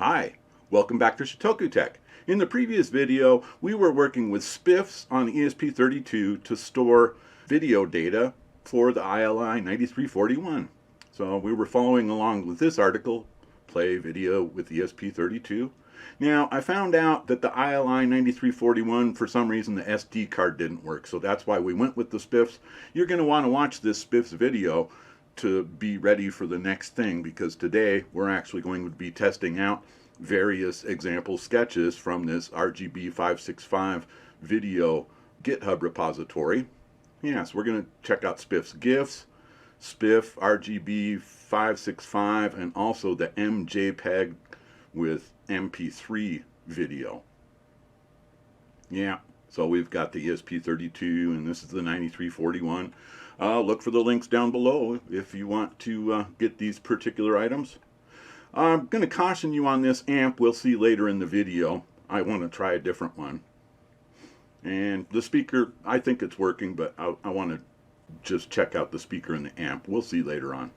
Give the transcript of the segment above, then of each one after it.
Hi, welcome back to Shitoku Tech. In the previous video, we were working with SPIFFS on ESP32 to store video data for the ILI9341. So we were following along with this article, Play Video with ESP32. Now, I found out that the ILI9341, for some reason, the SD card didn't work. So that's why we went with the SPIFFS. You're going to want to watch this SPIFFS video to be ready for the next thing, because today we're actually going to be testing out various example sketches from this RGB565 video GitHub repository. Yes, we're going to check out SPIFFS GIFs, SPIFF RGB565, and also the M-JPEG with MP3 video. Yeah, so we've got the ESP32 and this is the 9341. Look for the links down below if you want to get these particular items. I'm going to caution you on this amp. We'll see later in the video. I want to try a different one. And the speaker, I think it's working, but I want to just check out the speaker and the amp. We'll see later on.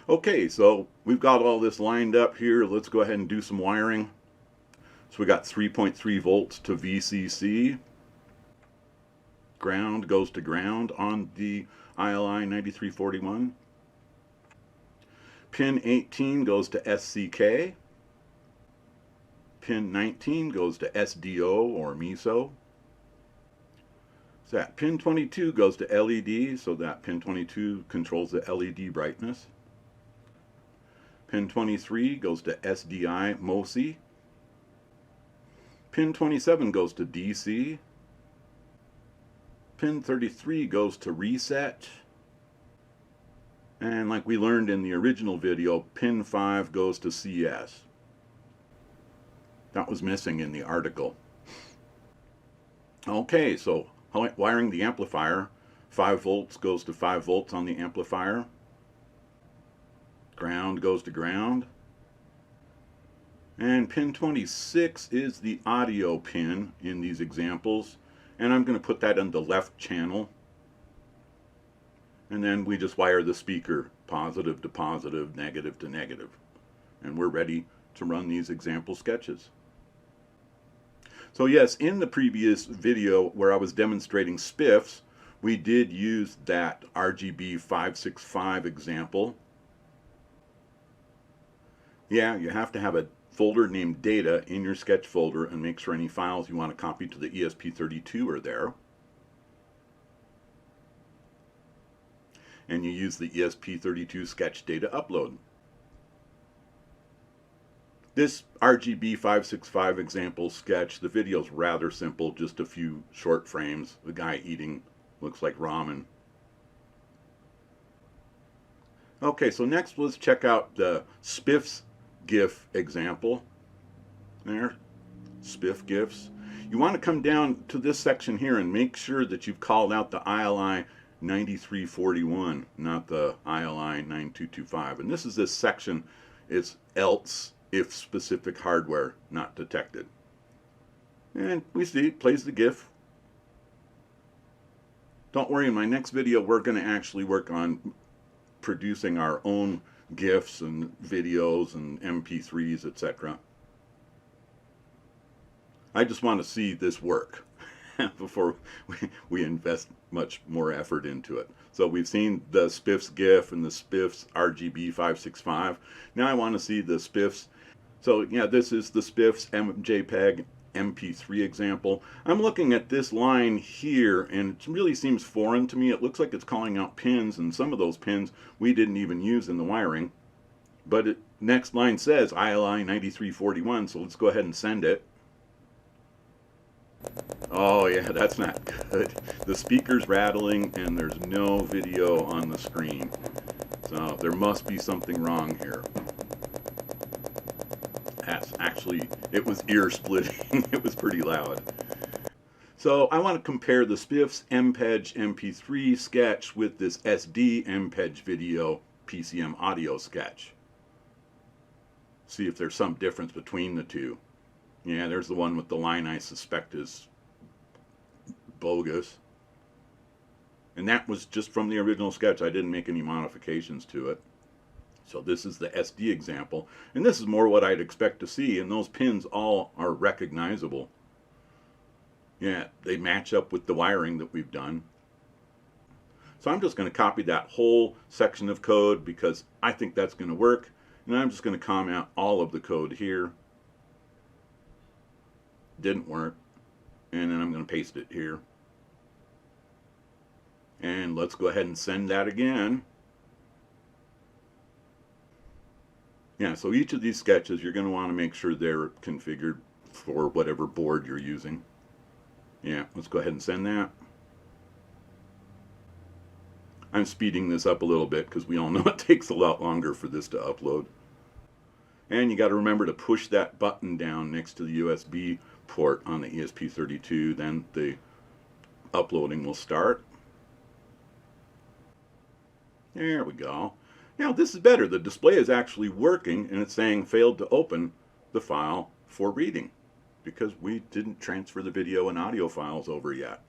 Okay, so we've got all this lined up here. Let's go ahead and do some wiring. So we got 3.3 volts to VCC. Ground goes to ground on the ILI9341. Pin 18 goes to SCK. Pin 19 goes to SDO or MISO. So that pin 22 goes to LED, so that pin 22 controls the LED brightness. Pin 23 goes to SDI MOSI. Pin 27 goes to DC. Pin 33 goes to reset. And like we learned in the original video, pin 5 goes to CS. That was missing in the article. Okay, so wiring the amplifier. 5 volts goes to 5 volts on the amplifier. Ground goes to ground. And pin 26 is the audio pin in these examples. And I'm going to put that on the left channel. And then we just wire the speaker positive to positive, negative to negative. And we're ready to run these example sketches. So yes, in the previous video where I was demonstrating SPIFFS, we did use that RGB565 example. Yeah, you have to have a folder named data in your sketch folder and make sure any files you want to copy to the ESP32 are there. And you use the ESP32 sketch data upload. This RGB565 example sketch, the video is rather simple, just a few short frames. The guy eating looks like ramen. Okay, so next let's check out the SPIFFS GIF example. There, SPIFF GIFs. You want to come down to this section here and make sure that you've called out the ILI9341, not the ILI9225. And this is this section. It's else if specific hardware not detected. And we see it plays the GIF. Don't worry, in my next video we're going to actually work on producing our own GIFs and videos and MP3s, etc. I just want to see this work before we invest much more effort into it. So we've seen the SPIFFS GIF and the SPIFFS RGB565. Now I want to see the SPIFFS. So yeah, this is the SPIFFS M-JPEG MP3 example. I'm looking at this line here and it really seems foreign to me. It looks like it's calling out pins, and some of those pins we didn't even use in the wiring. But it, next line says ILI9341, so let's go ahead and send it. Oh yeah, that's not good. The speaker's rattling and there's no video on the screen. So there must be something wrong here. That's actually, it was ear splitting. It was pretty loud. So I want to compare the SPIFFS MPEG MP3 sketch with this SD MPEG video PCM audio sketch. See if there's some difference between the two. Yeah, there's the one with the line I suspect is bogus. And that was just from the original sketch. I didn't make any modifications to it. So this is the SD example, and this is more what I'd expect to see, and those pins all are recognizable. Yeah, they match up with the wiring that we've done. So I'm just going to copy that whole section of code because I think that's going to work, and I'm just going to comment all of the code here. Didn't work, and then I'm going to paste it here. And let's go ahead and send that again. Yeah, so each of these sketches, you're going to want to make sure they're configured for whatever board you're using. Yeah, let's go ahead and send that. I'm speeding this up a little bit because we all know it takes a lot longer for this to upload. And you got to remember to push that button down next to the USB port on the ESP32, then the uploading will start. There we go. Now this is better. The display is actually working, and it's saying failed to open the file for reading because we didn't transfer the video and audio files over yet.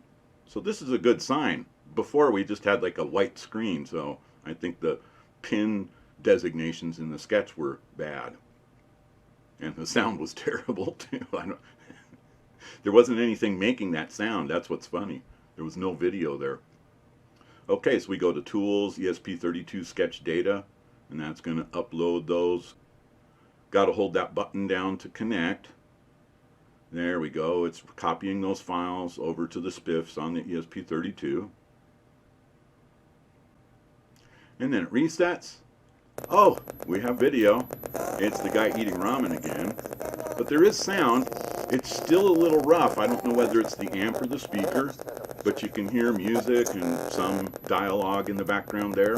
So this is a good sign. Before we just had like a white screen, so I think the pin designations in the sketch were bad. And the sound was terrible too. There wasn't anything making that sound. That's what's funny. There was no video there. Okay, so we go to Tools, ESP32 Sketch Data, and that's going to upload those. Got to hold that button down to connect. There we go. It's copying those files over to the SPIFFS on the ESP32. And then it resets. Oh, we have video. It's the guy eating ramen again. But there is sound. It's still a little rough. I don't know whether it's the amp or the speaker, but you can hear music and some dialogue in the background there.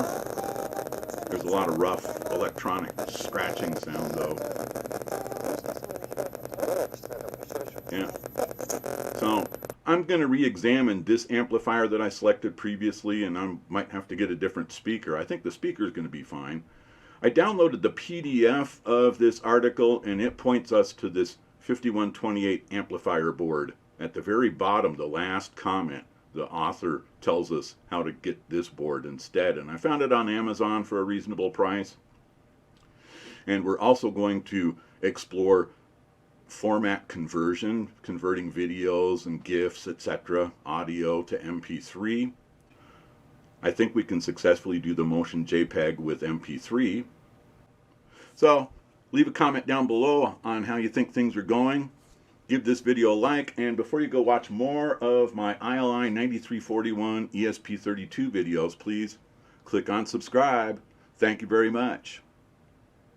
There's a lot of rough electronic scratching sound though. Yeah. So I'm going to re-examine this amplifier that I selected previously, and I might have to get a different speaker. I think the speaker is going to be fine. I downloaded the PDF of this article, and it points us to this 5128 amplifier board. At the very bottom, the last comment, the author tells us how to get this board instead, and I found it on Amazon for a reasonable price. And we're also going to explore format conversion, converting videos and GIFs, etc., audio to MP3. I think we can successfully do the motion JPEG with MP3. So leave a comment down below on how you think things are going. Give this video a like, and before you go watch more of my ILI9341 ESP32 videos, please click on subscribe. Thank you very much.